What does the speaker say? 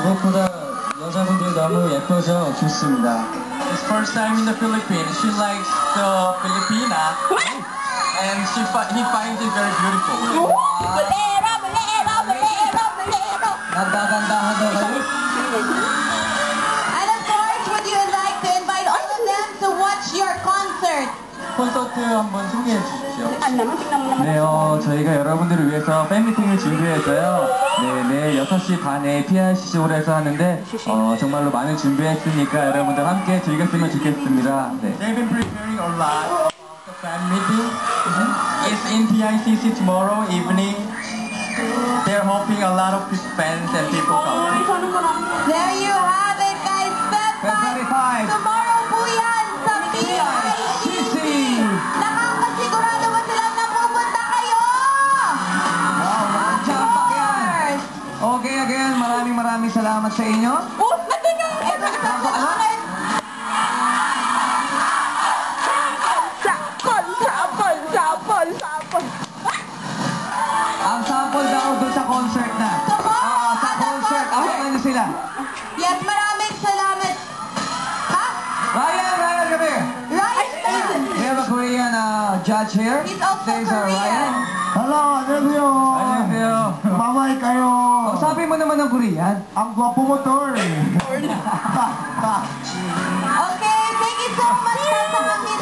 무엇보다 여자분들이 너무 예뻐서 좋습니다. It's first time in the Philippines. She likes the Filipina, and he finds it very beautiful. Nagdagandahan daw kayo? And of course, would you like to invite all of them to watch your concert? 콘서트 한번 소개해 주십시오. 네, 저희가 여러분들을 위해서 팬미팅을 준비했어요. 네, 내일 6시 반에 PRCC홀에서 하는데 정말로 많은 준비했으니까 여러분들 함께 즐겼으면 좋겠습니다. 네. They've been preparing a lot of the fan meeting. It's in PICC tomorrow evening. They're hoping a lot of fans and people come. There you have it, guys. February 5. Tomorrow po yan sa PICC. Nakakasigurado ba sila na pupunta kayo? Jampak yan! Okay, again, maraming salamat sa inyo. Nandun yung Sapol. Ang sample daw doon sa concert na. Sa concert. Abangan niyo sila. Yes, maraming salamat. Ha? Ryan, come here. Ryan. We have a Korean judge here. He's also There's Korean. Ryan. Hello, 안녕하세요. Annyeonghaseyo. Mamay kayo. Sabi mo naman ng Korean. Ang gwapo mo, tol. Okay, thank you so much for coming